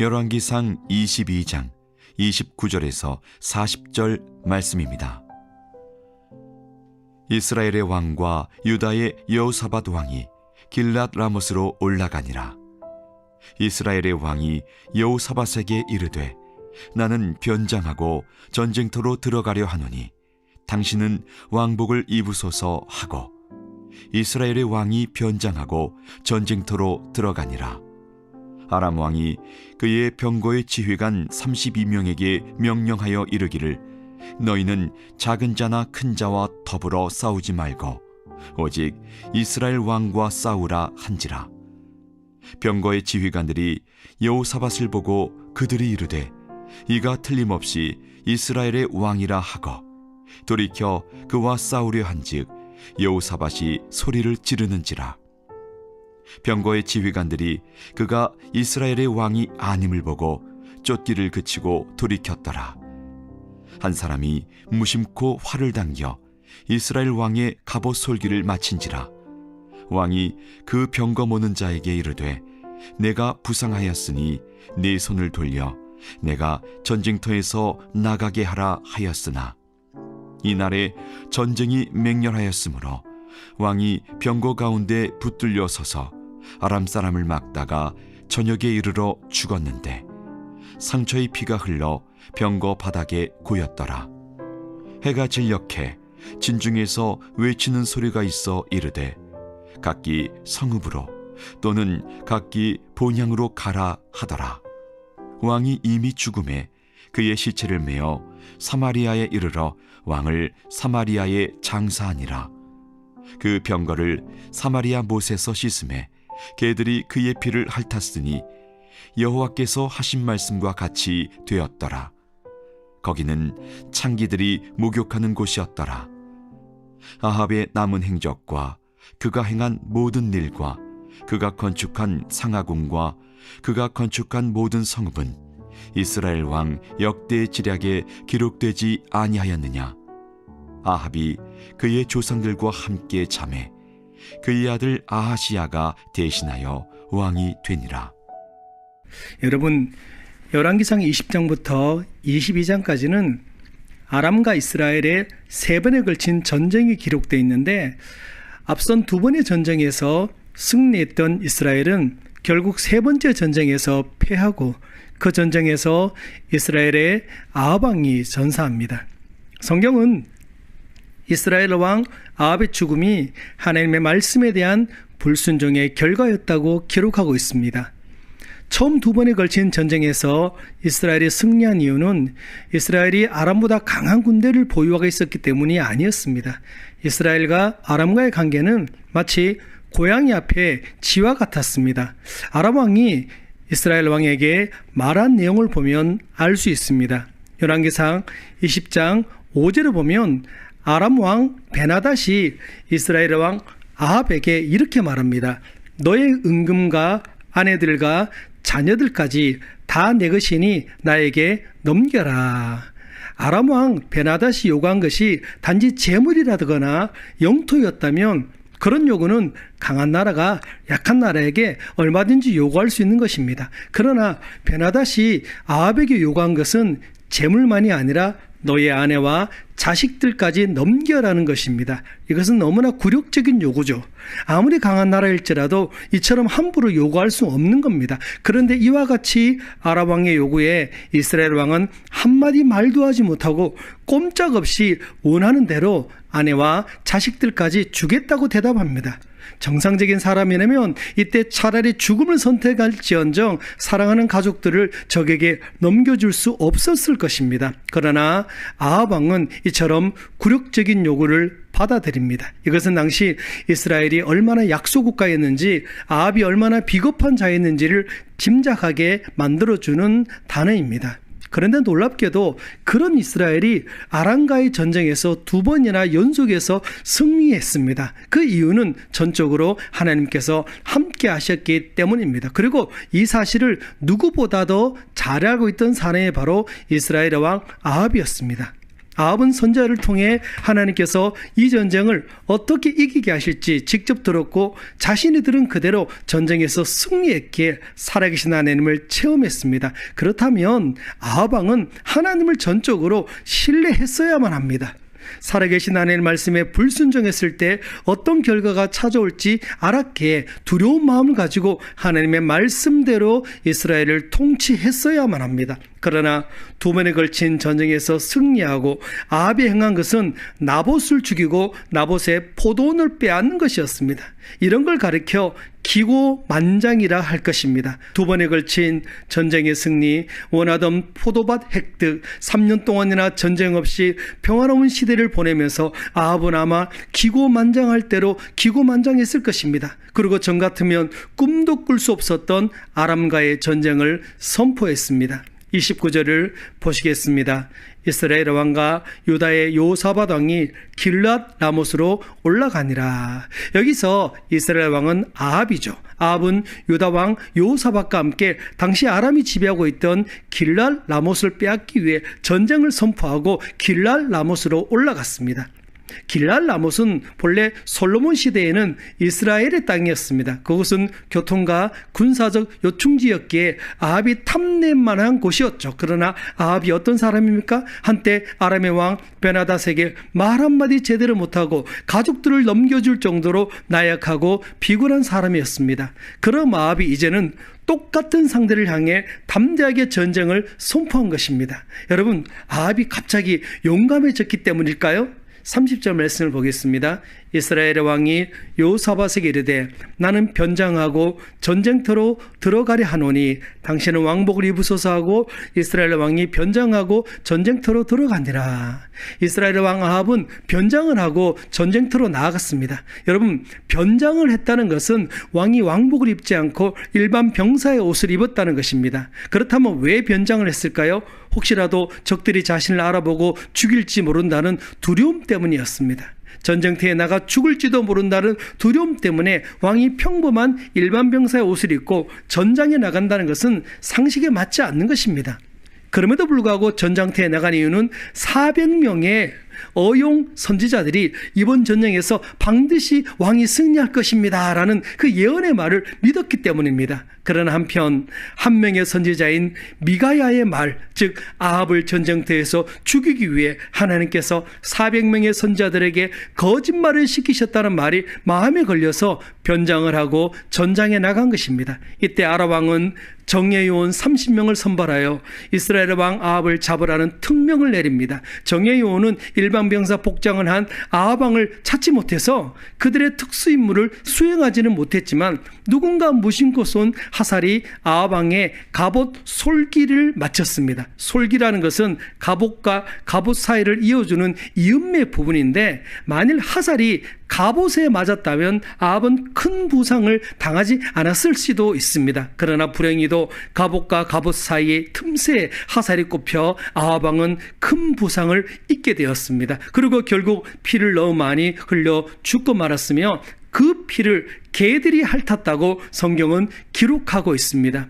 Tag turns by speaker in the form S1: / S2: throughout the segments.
S1: 열왕기상 22장 29절에서 40절 말씀입니다. 이스라엘의 왕과 유다의 여호사밧 왕이 길랏 라못으로 올라가니라. 이스라엘의 왕이 여호사밧에게 이르되 나는 변장하고 전쟁터로 들어가려 하노니 당신은 왕복을 입으소서 하고 이스라엘의 왕이 변장하고 전쟁터로 들어가니라. 아람 왕이 그의 병거의 지휘관 32명에게 명령하여 이르기를 너희는 작은 자나 큰 자와 더불어 싸우지 말고 오직 이스라엘 왕과 싸우라 한지라. 병거의 지휘관들이 여호사밧을 보고 그들이 이르되 이가 틀림없이 이스라엘의 왕이라 하고 돌이켜 그와 싸우려 한즉 여호사밧이 소리를 지르는지라. 병거의 지휘관들이 그가 이스라엘의 왕이 아님을 보고 쫓기를 그치고 돌이켰더라. 한 사람이 무심코 활을 당겨 이스라엘 왕의 갑옷 솔기를 마친지라. 왕이 그 병거 모는 자에게 이르되 내가 부상하였으니 네 손을 돌려 내가 전쟁터에서 나가게 하라 하였으나 이날에 전쟁이 맹렬하였으므로 왕이 병거 가운데 붙들려 서서 아람 사람을 막다가 저녁에 이르러 죽었는데 상처의 피가 흘러 병거 바닥에 고였더라. 해가 진력해 진중에서 외치는 소리가 있어 이르되 각기 성읍으로 또는 각기 본향으로 가라 하더라. 왕이 이미 죽음에 그의 시체를 메어 사마리아에 이르러 왕을 사마리아에 장사하니라. 그 병거를 사마리아 못에서 씻음에 개들이 그의 피를 핥았으니 여호와께서 하신 말씀과 같이 되었더라. 거기는 창기들이 목욕하는 곳이었더라. 아합의 남은 행적과 그가 행한 모든 일과 그가 건축한 상하궁과 그가 건축한 모든 성읍은 이스라엘 왕 역대의 지략에 기록되지 아니하였느냐. 아합이 그의 조상들과 함께 잠에 그의 아들 아하시야가 대신하여 왕이 되니라.
S2: 여러분, 열왕기상 20장부터 22장까지는 아람과 이스라엘의 세 번에 걸친 전쟁이 기록되어 있는데 앞선 두 번의 전쟁에서 승리했던 이스라엘은 결국 세 번째 전쟁에서 패하고 그 전쟁에서 이스라엘의 아합 왕이 전사합니다. 성경은 이스라엘 왕 아합의 죽음이 하나님의 말씀에 대한 불순종의 결과였다고 기록하고 있습니다. 처음 두 번에 걸친 전쟁에서 이스라엘이 승리한 이유는 이스라엘이 아람보다 강한 군대를 보유하고 있었기 때문이 아니었습니다. 이스라엘과 아람과의 관계는 마치 고양이 앞에 쥐와 같았습니다. 아람 왕이 이스라엘 왕에게 말한 내용을 보면 알 수 있습니다. 열왕기상 20장 5절을 보면 아람 왕 베나닷이 이스라엘 왕 아합에게 이렇게 말합니다. 너의 은금과 아내들과 자녀들까지 다 내 것이니 나에게 넘겨라. 아람 왕 베나닷이 요구한 것이 단지 재물이라거나 영토였다면 그런 요구는 강한 나라가 약한 나라에게 얼마든지 요구할 수 있는 것입니다. 그러나 베나닷이 아합에게 요구한 것은 재물만이 아니라 너의 아내와 자식들까지 넘겨라는 것입니다. 이것은 너무나 굴욕적인 요구죠. 아무리 강한 나라일지라도 이처럼 함부로 요구할 수 없는 겁니다. 그런데 이와 같이 아람 왕의 요구에 이스라엘 왕은 한마디 말도 하지 못하고 꼼짝없이 원하는 대로 아내와 자식들까지 주겠다고 대답합니다. 정상적인 사람이라면 이때 차라리 죽음을 선택할지언정 사랑하는 가족들을 적에게 넘겨줄 수 없었을 것입니다. 그러나 아합 왕은 이처럼 굴욕적인 요구를 받아들입니다. 이것은 당시 이스라엘이 얼마나 약소국가였는지 아합이 얼마나 비겁한 자였는지를 짐작하게 만들어주는 단어입니다. 그런데 놀랍게도 그런 이스라엘이 아람과의 전쟁에서 두 번이나 연속해서 승리했습니다. 그 이유는 전적으로 하나님께서 함께 하셨기 때문입니다. 그리고 이 사실을 누구보다도 잘 알고 있던 사람이 바로 이스라엘의 왕 아합이었습니다. 아합은 선지자를 통해 하나님께서 이 전쟁을 어떻게 이기게 하실지 직접 들었고 자신이 들은 그대로 전쟁에서 승리했기에 살아계신 하나님을 체험했습니다. 그렇다면 아합 왕은 하나님을 전적으로 신뢰했어야만 합니다. 살아계신 하나님의 말씀에 불순종했을 때 어떤 결과가 찾아올지 알았기에 두려운 마음을 가지고 하나님의 말씀대로 이스라엘을 통치했어야만 합니다. 그러나 두 번에 걸친 전쟁에서 승리하고 아합이 행한 것은 나봇을 죽이고 나봇의 포도원을 빼앗는 것이었습니다. 이런 걸 가리켜 기고만장이라 할 것입니다. 두 번에 걸친 전쟁의 승리, 원하던 포도밭 획득, 3년 동안이나 전쟁 없이 평화로운 시대를 보내면서 아합은 아마 기고만장할 대로 기고만장했을 것입니다. 그리고 전 같으면 꿈도 꿀 수 없었던 아람과의 전쟁을 선포했습니다. 29절을 보시겠습니다. 이스라엘 왕과 유다의 요사밧 왕이 길랏 라못으로 올라가니라. 여기서 이스라엘 왕은 아합이죠. 아합은 유다 왕 요사밧과 함께 당시 아람이 지배하고 있던 길랏 라못을 빼앗기 위해 전쟁을 선포하고 길랏 라못으로 올라갔습니다. 길랏 라못은 본래 솔로몬 시대에는 이스라엘의 땅이었습니다. 그곳은 교통과 군사적 요충지였기에 아합이 탐낼 만한 곳이었죠. 그러나 아합이 어떤 사람입니까? 한때 아람의 왕 베나닷에게 말 한마디 제대로 못하고 가족들을 넘겨줄 정도로 나약하고 비굴한 사람이었습니다. 그럼 아합이 이제는 똑같은 상대를 향해 담대하게 전쟁을 선포한 것입니다. 여러분, 아합이 갑자기 용감해졌기 때문일까요? 30절 말씀을 보겠습니다. 이스라엘의 왕이 요사밧에게 이르되 나는 변장하고 전쟁터로 들어가려 하노니 당신은 왕복을 입으소서 하고 이스라엘 왕이 변장하고 전쟁터로 들어가니라. 이스라엘 왕 아합은 변장을 하고 전쟁터로 나아갔습니다. 여러분, 변장을 했다는 것은 왕이 왕복을 입지 않고 일반 병사의 옷을 입었다는 것입니다. 그렇다면 왜 변장을 했을까요? 혹시라도 적들이 자신을 알아보고 죽일지 모른다는 두려움 때문이었습니다. 전쟁터에 나가 죽을지도 모른다는 두려움 때문에 왕이 평범한 일반 병사의 옷을 입고 전장에 나간다는 것은 상식에 맞지 않는 것입니다. 그럼에도 불구하고 전장터에 나간 이유는 400명의 어용 선지자들이 이번 전쟁에서 반드시 왕이 승리할 것입니다 라는 그 예언의 말을 믿었기 때문입니다. 그러나 한편 한 명의 선지자인 미가야의 말, 즉 아합을 전쟁터에서 죽이기 위해 하나님께서 400명의 선지자들에게 거짓말을 시키셨다는 말이 마음에 걸려서 변장을 하고 전장에 나간 것입니다. 이때 아람 왕은 정예 요원 30명을 선발하여 이스라엘 왕 아합을 잡으라는 특명을 내립니다. 정예 요원은 일반 병사 복장을 한 아합 왕을 찾지 못해서 그들의 특수 임무를 수행하지는 못했지만 누군가 무심코 쏜 화살이 아합 왕의 갑옷 솔기를 맞췄습니다. 솔기라는 것은 갑옷과 갑옷 사이를 이어주는 이음매 부분인데 만일 화살이 갑옷에 맞았다면 아합은 큰 부상을 당하지 않았을 수도 있습니다. 그러나 불행히도 갑옷과 갑옷 사이의 틈새에 화살이 꼽혀 아합 왕은 큰 부상을 입게 되었습니다. 그리고 결국 피를 너무 많이 흘려 죽고 말았으며 그 피를 개들이 핥았다고 성경은 기록하고 있습니다.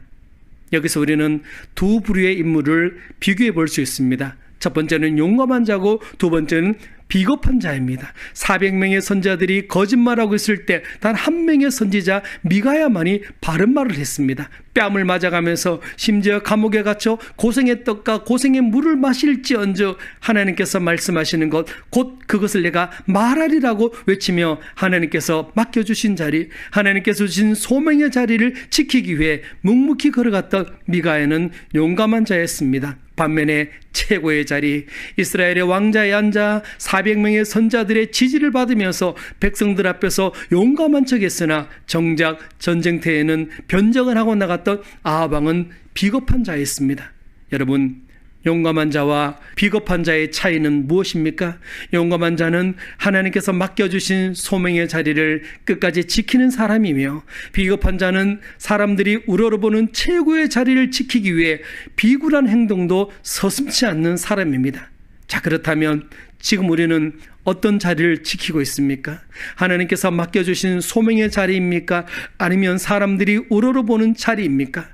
S2: 여기서 우리는 두 부류의 인물을 비교해 볼 수 있습니다. 첫 번째는 용감한 자고 두 번째는 비겁한 자입니다. 400명의 선지자들이 거짓말하고 있을 때 단 한 명의 선지자 미가야만이 바른 말을 했습니다. 뺨을 맞아가면서 심지어 감옥에 갇혀 고생의 떡과 고생의 물을 마실지언정 하나님께서 말씀하시는 것 곧 그것을 내가 말하리라고 외치며 하나님께서 맡겨주신 자리, 하나님께서 주신 소명의 자리를 지키기 위해 묵묵히 걸어갔던 미가야는 용감한 자였습니다. 반면에 최고의 자리, 이스라엘의 왕자에 앉아 400명의 선자들의 지지를 받으면서 백성들 앞에서 용감한 척했으나 정작 전쟁터에는 변정을 하고 나갔던 아합 왕은 비겁한 자였습니다. 여러분, 용감한 자와 비겁한 자의 차이는 무엇입니까? 용감한 자는 하나님께서 맡겨주신 소명의 자리를 끝까지 지키는 사람이며 비겁한 자는 사람들이 우러러보는 최고의 자리를 지키기 위해 비굴한 행동도 서슴지 않는 사람입니다. 자, 그렇다면 지금 우리는 어떤 자리를 지키고 있습니까? 하나님께서 맡겨주신 소명의 자리입니까? 아니면 사람들이 우러러보는 자리입니까?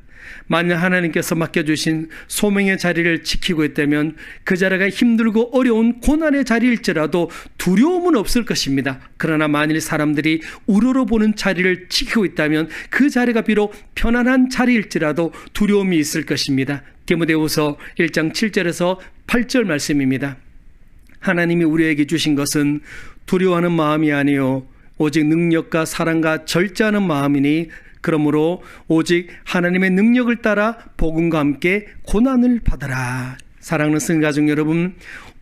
S2: 만약 하나님께서 맡겨주신 소명의 자리를 지키고 있다면 그 자리가 힘들고 어려운 고난의 자리일지라도 두려움은 없을 것입니다. 그러나 만일 사람들이 우러러 보는 자리를 지키고 있다면 그 자리가 비록 편안한 자리일지라도 두려움이 있을 것입니다. 디모데후서 1장 7절에서 8절 말씀입니다. 하나님이 우리에게 주신 것은 두려워하는 마음이 아니요 오직 능력과 사랑과 절제하는 마음이니 그러므로 오직 하나님의 능력을 따라 복음과 함께 고난을 받아라. 사랑하는 성가족 여러분,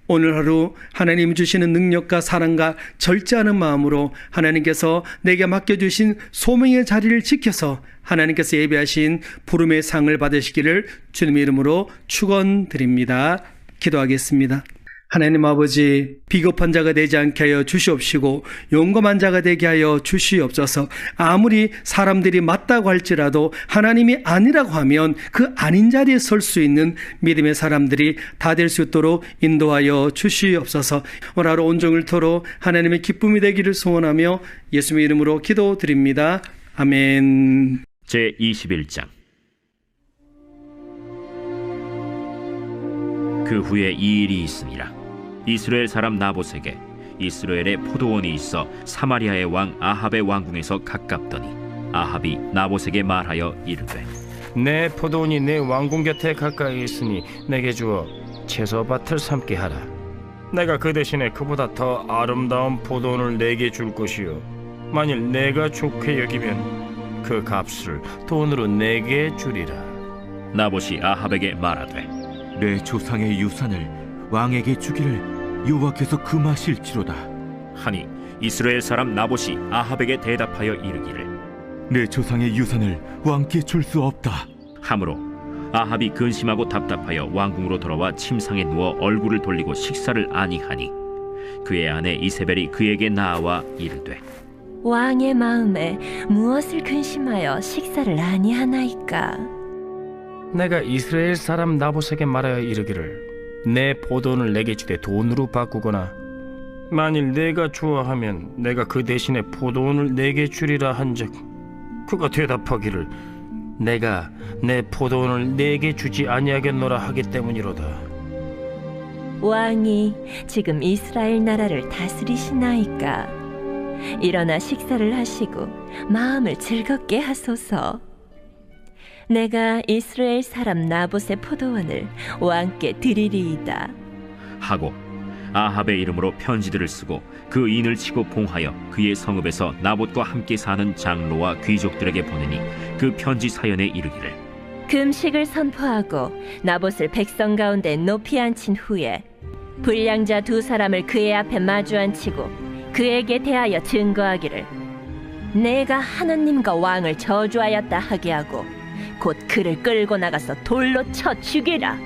S2: 오늘 하루 하나님 주시는 능력과 사랑과 절제하는 마음으로 하나님께서 내게 맡겨주신 소명의 자리를 지켜서 하나님께서 예비하신 부름의 상을 받으시기를 주님의 이름으로 축원드립니다. 기도하겠습니다. 하나님 아버지, 비겁한 자가 되지 않게 하여 주시옵시고 용감한 자가 되게 하여 주시옵소서. 아무리 사람들이 맞다고 할지라도 하나님이 아니라고 하면 그 아닌 자리에 설 수 있는 믿음의 사람들이 다 될 수 있도록 인도하여 주시옵소서. 오늘 하루 온종일 토록 하나님의 기쁨이 되기를 소원하며 예수님의 이름으로 기도드립니다. 아멘.
S3: 제21장. 그 후에 이 일이 있으니라. 이스라엘 사람 나봇에게 이스라엘에 포도원이 있어 사마리아의 왕 아합의 왕궁에서 가깝더니 아합이 나봇에게 말하여 이르되
S4: 내 포도원이 내 왕궁 곁에 가까이 있으니 내게 주어 채소밭을 삼게 하라. 내가 그 대신에 그보다 더 아름다운 포도원을 내게 줄 것이요 만일 내가 좋게 여기면 그 값을 돈으로 내게 주리라.
S3: 나봇이 아합에게 말하되
S5: 내 조상의 유산을 왕에게 주기를 여호와께서 금하실지로다.
S3: 하니 이스라엘 사람 나봇이 아합에게 대답하여 이르기를
S5: 내 조상의 유산을 왕께 줄 수 없다.
S3: 하므로 아합이 근심하고 답답하여 왕궁으로 돌아와 침상에 누워 얼굴을 돌리고 식사를 아니하니 그의 아내 이세벨이 그에게 나와 이르되
S6: 왕의 마음에 무엇을 근심하여 식사를 아니하나이까?
S4: 내가 이스라엘 사람 나봇에게 말하여 이르기를 내 포도원을 내게 주되 돈으로 바꾸거나 만일 내가 좋아하면 내가 그 대신에 포도원을 내게 주리라 한즉 그가 대답하기를 내가 내 포도원을 내게 주지 아니하겠노라 하기 때문이로다.
S6: 왕이 지금 이스라엘 나라를 다스리시나이까? 일어나 식사를 하시고 마음을 즐겁게 하소서. 내가 이스라엘 사람 나봇의 포도원을 왕께 드리리이다
S3: 하고 아합의 이름으로 편지들을 쓰고 그 인을 치고 봉하여 그의 성읍에서 나봇과 함께 사는 장로와 귀족들에게 보내니 그 편지 사연에 이르기를
S6: 금식을 선포하고 나봇을 백성 가운데 높이 앉힌 후에 불량자 두 사람을 그의 앞에 마주 앉히고 그에게 대하여 증거하기를 내가 하느님과 왕을 저주하였다 하게 하고 곧 그를 끌고 나가서 돌로 쳐 죽이라.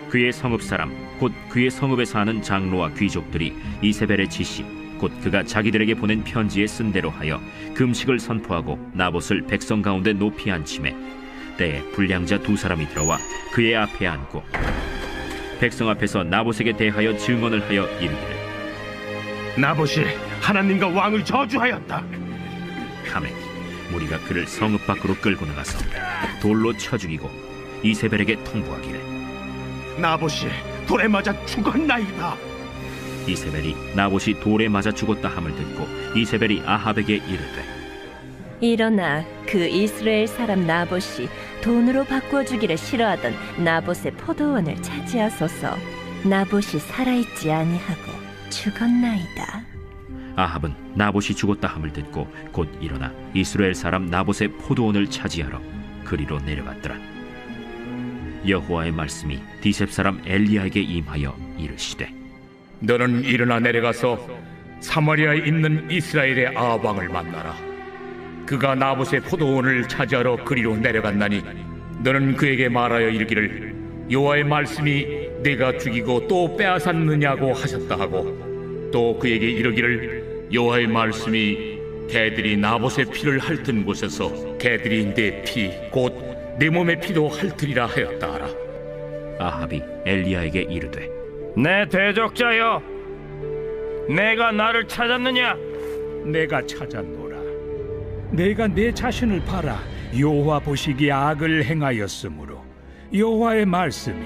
S3: 그의 성읍 사람 곧 그의 성읍에 사는 장로와 귀족들이 이세벨의 지시 곧 그가 자기들에게 보낸 편지에 쓴 대로 하여 금식을 선포하고 나봇을 백성 가운데 높이 앉히매 때에 불량자 두 사람이 들어와 그의 앞에 앉고 백성 앞에서 나봇에게 대하여 증언을 하여 이르기를
S7: 나봇이 하나님과 왕을 저주하였다
S3: 하매 무리가 그를 성읍 밖으로 끌고 나가서 돌로 쳐 죽이고 이세벨에게 통보하기를
S7: 나봇이 돌에 맞아 죽었나이다.
S3: 이세벨이 나봇이 돌에 맞아 죽었다 함을 듣고 이세벨이 아합에게 이르되
S6: 일어나 그 이스라엘 사람 나봇이 돈으로 바꿔주기를 싫어하던 나봇의 포도원을 차지하소서. 나봇이 살아있지 아니하고 죽었나이다.
S3: 아합은 나봇이 죽었다 함을 듣고 곧 일어나 이스라엘 사람 나봇의 포도원을 차지하러 그리로 내려갔더라. 여호와의 말씀이 디셉 사람 엘리야에게 임하여 이르시되
S7: 너는 일어나 내려가서 사마리아에 있는 이스라엘의 아합 왕을 만나라. 그가 나봇의 포도원을 차지하러 그리로 내려갔나니 너는 그에게 말하여 이르기를 여호와의 말씀이 내가 죽이고 또 빼앗았느냐고 하셨다 하고 또 그에게 이르기를 여호와의 말씀이 개들이 나봇의 피를 핥은 곳에서 개들이 내 피 곧 내 몸의 피도 핥으리라 하였다 하라.
S3: 아합이 엘리야에게 이르되
S4: 내 대적자여, 내가 나를 찾았느냐?
S8: 내가 찾았노라. 내가 내 자신을 봐라. 여호와 보시기에 악을 행하였으므로 여호와의 말씀이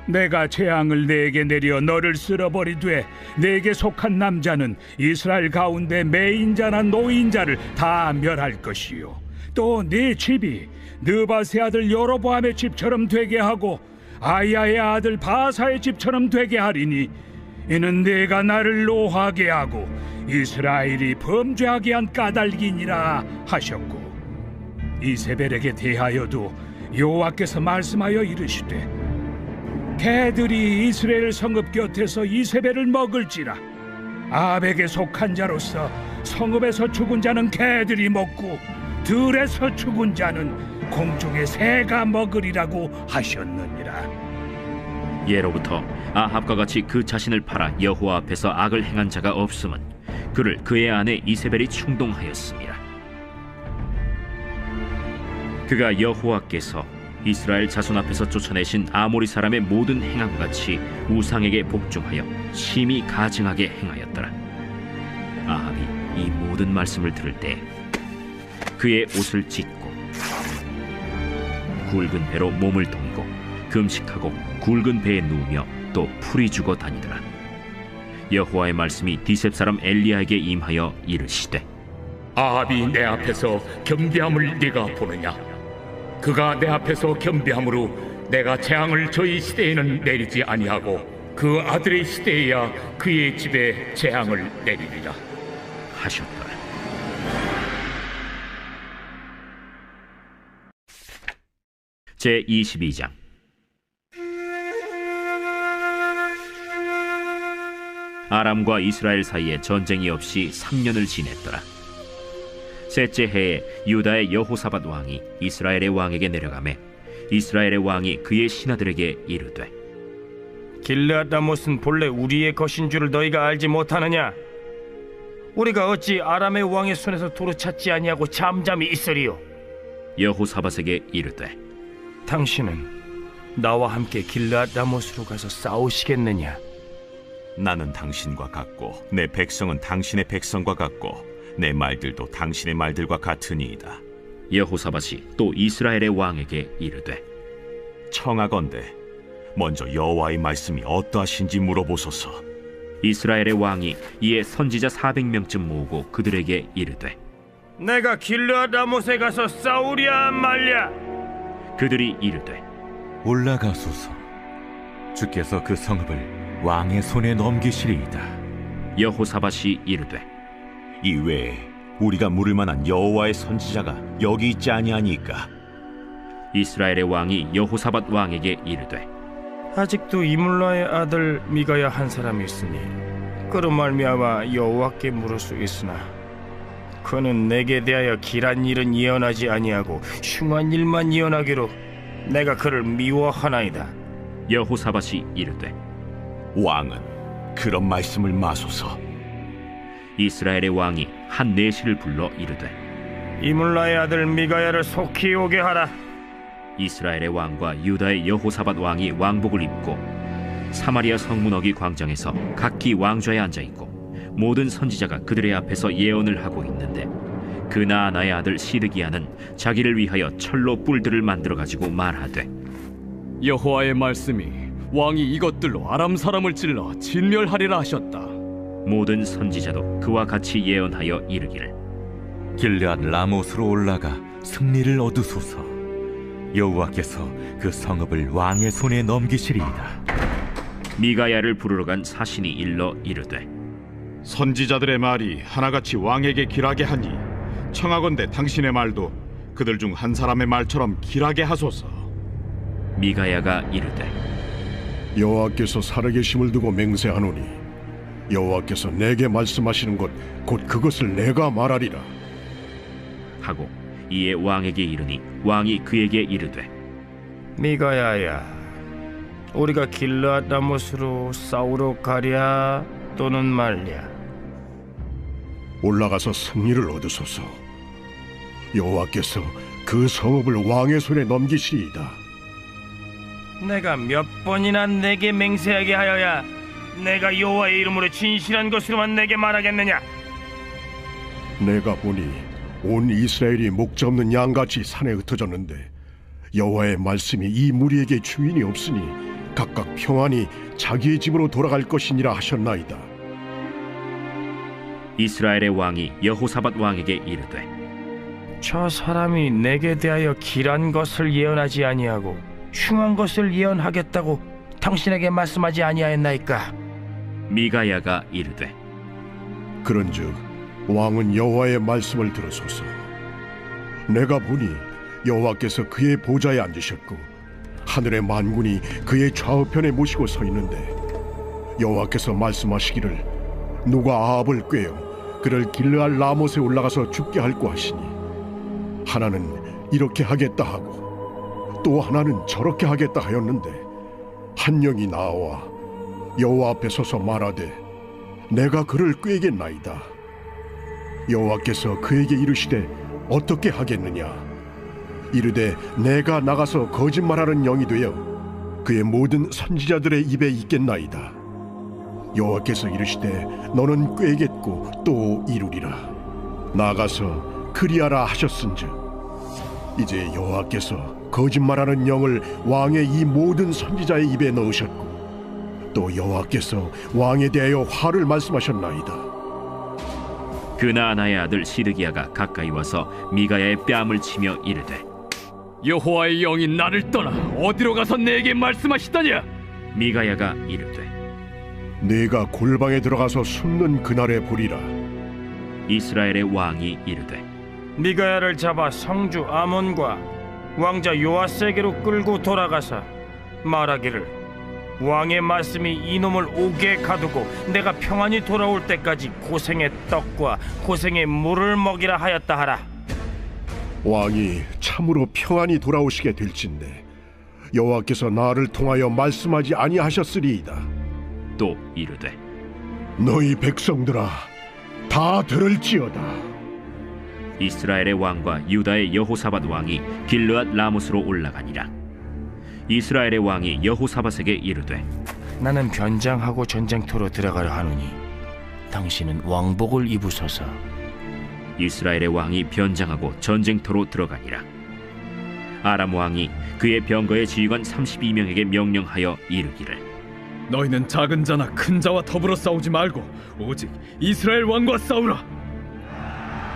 S8: 내가 재앙을 내게 내려 너를 쓸어버리되 내게 속한 남자는 이스라엘 가운데 매인자나 노인자를 다 멸할 것이요 또 네 집이 느바세 아들 여로보암의 집처럼 되게 하고 아야의 아들 바사의 집처럼 되게 하리니 이는 내가 나를 노하게 하고 이스라엘이 범죄하게 한 까닭이니라 하셨고 이세벨에게 대하여도 여호와께서 말씀하여 이르시되 개들이 이스라엘 성읍 곁에서 이세벨을 먹을지라 아합에게 속한 자로서 성읍에서 죽은 자는 개들이 먹고 들에서 죽은 자는 공중의 새가 먹으리라고 하셨느니라.
S3: 예로부터 아합과 같이 그 자신을 팔아 여호와 앞에서 악을 행한 자가 없음은 그를 그의 아내 이세벨이 충동하였습니다. 그가 여호와께서 이스라엘 자손 앞에서 쫓아내신 아모리 사람의 모든 행함과 같이 우상에게 복종하여 심히 가증하게 행하였더라. 아합이 이 모든 말씀을 들을 때 그의 옷을 찢고 굵은 배로 몸을 동이고 금식하고 굵은 배에 누우며 또 풀이 죽어 다니더라. 여호와의 말씀이 디셉 사람 엘리야에게 임하여 이르시되
S7: 아합이 내 앞에서 겸비함을 네가 보느냐? 그가 내 앞에서 겸비함으로 내가 재앙을 저희 시대에는 내리지 아니하고 그 아들의 시대에야 그의 집에 재앙을 내리리라
S3: 하셨더라. 제22장. 아람과 이스라엘 사이에 전쟁이 없이 3년을 지냈더라. 셋째 해에 유다의 여호사밧 왕이 이스라엘의 왕에게 내려가매 이스라엘의 왕이 그의 신하들에게 이르되
S4: 길르앗 라못은 본래 우리의 것인 줄을 너희가 알지 못하느냐? 우리가 어찌 아람의 왕의 손에서 도로 찾지 아니하고 잠잠히 있으리요?
S3: 여호사밧에게 이르되
S4: 당신은 나와 함께 길르앗 라못으로 가서 싸우시겠느냐?
S5: 나는 당신과 같고 내 백성은 당신의 백성과 같고 내 말들도 당신의 말들과 같으니이다.
S3: 여호사밧이 또 이스라엘의 왕에게 이르되
S5: 청하건대 먼저 여호와의 말씀이 어떠하신지 물어보소서.
S3: 이스라엘의 왕이 이에 선지자 400명쯤 모으고 그들에게 이르되
S4: 내가 길르앗 라못에 가서 싸우랴 말랴?
S3: 그들이 이르되
S5: 올라가소서. 주께서 그 성읍을 왕의 손에 넘기시리이다.
S3: 여호사밧이 이르되
S5: 이외에 우리가 물을 만한 여호와의 선지자가 여기 있지 아니하니까?
S3: 이스라엘의 왕이 여호사밧 왕에게 이르되
S4: 아직도 이물라의 아들 미가야 한 사람이 있으니 그로 말미암아 여호와께 물을 수 있으나 그는 내게 대하여 길한 일은 예언하지 아니하고 흉한 일만 예언하기로 내가 그를 미워하나이다.
S3: 여호사밧이 이르되
S5: 왕은 그런 말씀을 마소서.
S3: 이스라엘의 왕이 한 내시를 불러 이르되
S4: 이물라의 아들 미가야를 속히 오게 하라.
S3: 이스라엘의 왕과 유다의 여호사밧 왕이 왕복을 입고 사마리아 성문 어기 광장에서 각기 왕좌에 앉아있고 모든 선지자가 그들의 앞에서 예언을 하고 있는데 그나아나의 아들 시드기야는 자기를 위하여 철로 뿔들을 만들어 가지고 말하되
S9: 여호와의 말씀이 왕이 이것들로 아람 사람을 찔러 진멸하리라 하셨다.
S3: 모든 선지자도 그와 같이 예언하여 이르기를
S5: 길르앗 라못으로 올라가 승리를 얻으소서. 여호와께서 그 성읍을 왕의 손에 넘기시리이다.
S3: 미가야를 부르러 간 사신이 일러 이르되
S10: 선지자들의 말이 하나같이 왕에게 길하게 하니 청하건대 당신의 말도 그들 중 한 사람의 말처럼 길하게 하소서.
S3: 미가야가 이르되
S11: 여호와께서 살아계심을 두고 맹세하노니 여호와께서 내게 말씀하시는 것 곧 그것을 내가 말하리라
S3: 하고 이에 왕에게 이르니 왕이 그에게 이르되
S4: 미가야야, 우리가 길르앗 라못으로 싸우러 가랴 또는 말랴?
S11: 올라가서 승리를 얻으소서. 여호와께서 그 성읍을 왕의 손에 넘기시리이다.
S4: 내가 몇 번이나 내게 맹세하게 하여야 내가 여호와의 이름으로 진실한 것으로만 내게 말하겠느냐?
S11: 내가 보니 온 이스라엘이 목자 없는 양같이 산에 흩어졌는데 여호와의 말씀이 이 무리에게 주인이 없으니 각각 평안히 자기의 집으로 돌아갈 것이니라 하셨나이다.
S3: 이스라엘의 왕이 여호사밧 왕에게 이르되
S4: 저 사람이 내게 대하여 길한 것을 예언하지 아니하고 흉한 것을 예언하겠다고 당신에게 말씀하지 아니하였나이까?
S3: 미가야가 이르되
S11: 그런즉 왕은 여호와의 말씀을 들으소서. 내가 보니 여호와께서 그의 보좌에 앉으셨고 하늘의 만군이 그의 좌우편에 모시고 서 있는데 여호와께서 말씀하시기를 누가 아합을 꾀어 그를 길르알 라못에 올라가서 죽게 할고 하시니 하나는 이렇게 하겠다 하고 또 하나는 저렇게 하겠다 하였는데 한 영이 나와 여호와 앞에 서서 말하되 내가 그를 꾀겠나이다. 여호와께서 그에게 이르시되 어떻게 하겠느냐? 이르되 내가 나가서 거짓말하는 영이 되어 그의 모든 선지자들의 입에 있겠나이다. 여호와께서 이르시되 너는 꾀겠고 또 이루리라. 나가서 그리하라 하셨은즉 이제 여호와께서 거짓말하는 영을 왕의 이 모든 선지자의 입에 넣으셨고 또 여호와께서 왕에 대하여 화를 말씀하셨나이다.
S3: 그나아나의 아들 시드기야가 가까이 와서 미가야의 뺨을 치며 이르되
S9: 여호와의 영이 나를 떠나 어디로 가서 내게 말씀하시더냐?
S3: 미가야가 이르되
S11: 네가 골방에 들어가서 숨는 그날에 보리라.
S3: 이스라엘의 왕이 이르되
S4: 미가야를 잡아 성주 아몬과 왕자 요아스에게로 끌고 돌아가서 말하기를 왕의 말씀이 이놈을 옥에 가두고 내가 평안히 돌아올 때까지 고생의 떡과 고생의 물을 먹이라 하였다 하라.
S11: 왕이 참으로 평안히 돌아오시게 될진데 여호와께서 나를 통하여 말씀하지 아니하셨으리이다.
S3: 또 이르되
S11: 너희 백성들아 다 들을지어다.
S3: 이스라엘의 왕과 유다의 여호사밧 왕이 길르앗 라못으로 올라가니라. 이스라엘의 왕이 여호사밧에게 이르되
S4: 나는 변장하고 전쟁터로 들어가려 하노니 당신은 왕복을 입으소서.
S3: 이스라엘의 왕이 변장하고 전쟁터로 들어가니라. 아람 왕이 그의 병거의 지휘관 32명에게 명령하여 이르기를
S9: 너희는 작은 자나 큰 자와 더불어 싸우지 말고 오직 이스라엘 왕과 싸우라.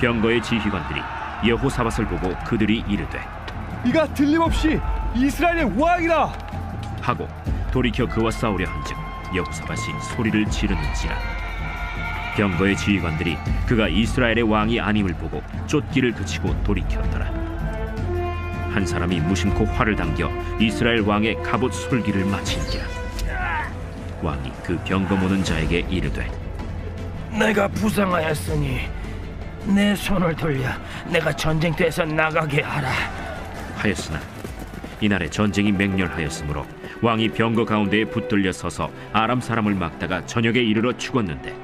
S3: 병거의 지휘관들이 여호사밧을 보고 그들이 이르되
S9: 이가 틀림없이 이스라엘의 왕이라
S3: 하고 돌이켜 그와 싸우려 한즉 여호사밧이 소리를 지르는지라. 병거의 지휘관들이 그가 이스라엘의 왕이 아님을 보고 쫓기를 그치고 돌이켰더라. 한 사람이 무심코 활을 당겨 이스라엘 왕의 갑옷 솔기를 마친지라. 왕이 그 병거 모는 자에게 이르되
S4: 내가 부상하였으니 내 손을 돌려 내가 전쟁터에서 나가게 하라
S3: 하였으나 이날에 전쟁이 맹렬하였으므로 왕이 병거 가운데에 붙들려 서서 아람 사람을 막다가 저녁에 이르러 죽었는데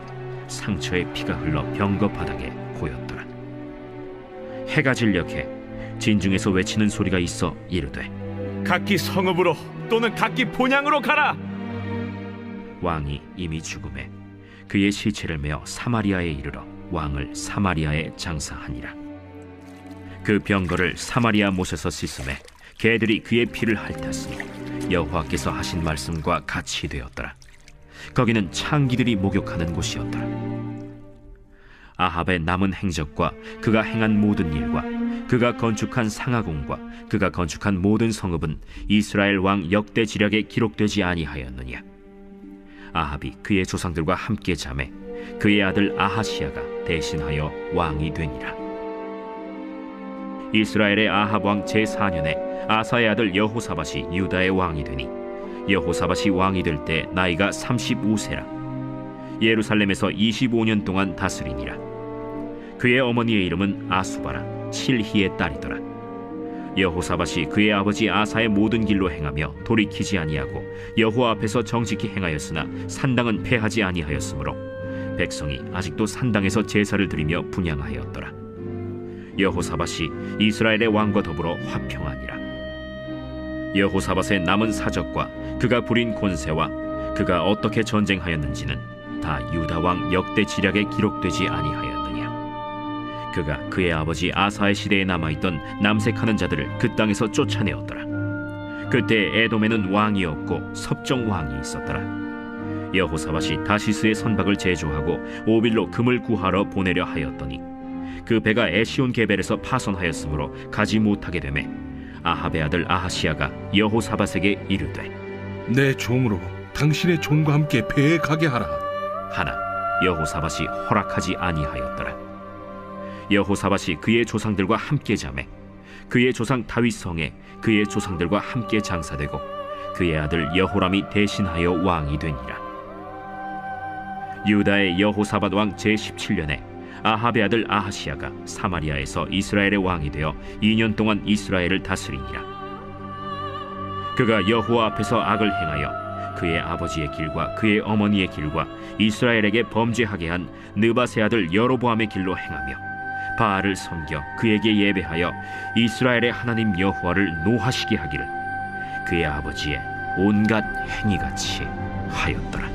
S3: 상처에 피가 흘러 병거 바닥에 고였더라. 해가 진녘에 진중에서 외치는 소리가 있어 이르되
S5: 각기 성읍으로 또는 각기 본향으로 가라.
S3: 왕이 이미 죽음에 그의 시체를 메어 사마리아에 이르러 왕을 사마리아에 장사하니라. 그 병거를 사마리아 못에서 씻음에 개들이 그의 피를 핥았으니 여호와께서 하신 말씀과 같이 되었더라. 거기는 창기들이 목욕하는 곳이었더라. 아합의 남은 행적과 그가 행한 모든 일과 그가 건축한 상하궁과 그가 건축한 모든 성읍은 이스라엘 왕 역대 지략에 기록되지 아니하였느냐. 아합이 그의 조상들과 함께 잠에 그의 아들 아하시야가 대신하여 왕이 되니라. 이스라엘의 아합 왕 제4년에 아사의 아들 여호사밧이 유다의 왕이 되니 여호사밧이 왕이 될 때 나이가 35세라. 예루살렘에서 25년 동안 다스리니라. 그의 어머니의 이름은 아수바라 실히의 딸이더라. 여호사밧이 그의 아버지 아사의 모든 길로 행하며 돌이키지 아니하고 여호와 앞에서 정직히 행하였으나 산당은 패하지 아니하였으므로 백성이 아직도 산당에서 제사를 드리며 분향하였더라. 여호사밧이 이스라엘의 왕과 더불어 화평하니라. 여호사밧의 남은 사적과 그가 부린 권세와 그가 어떻게 전쟁하였는지는 다 유다 왕 역대 지략에 기록되지 아니하였느냐. 그가 그의 아버지 아사의 시대에 남아있던 남색하는 자들을 그 땅에서 쫓아내었더라. 그때 에돔에는 왕이 없고 섭정 왕이 있었더라. 여호사밧이 다시스의 선박을 제조하고 오빌로 금을 구하러 보내려 하였더니 그 배가 에시온 게벨에서 파손하였으므로 가지 못하게 되매 아합의 아들 아하시야가 여호사밧에게 이르되
S12: 내 종으로 당신의 종과 함께 배에 가게 하라
S3: 하나 여호사밧이 허락하지 아니하였더라. 여호사밧이 그의 조상들과 함께 자매 그의 조상 다윗 성에 그의 조상들과 함께 장사되고 그의 아들 여호람이 대신하여 왕이 되니라. 유다의 여호사밧 왕 제17년에 아합의 아들 아하시야가 사마리아에서 이스라엘의 왕이 되어 2년 동안 이스라엘을 다스리니라. 그가 여호와 앞에서 악을 행하여 그의 아버지의 길과 그의 어머니의 길과 이스라엘에게 범죄하게 한 느밧의 아들 여로보암의 길로 행하며 바알을 섬겨 그에게 예배하여 이스라엘의 하나님 여호와를 노하시게 하기를 그의 아버지의 온갖 행위같이 하였더라.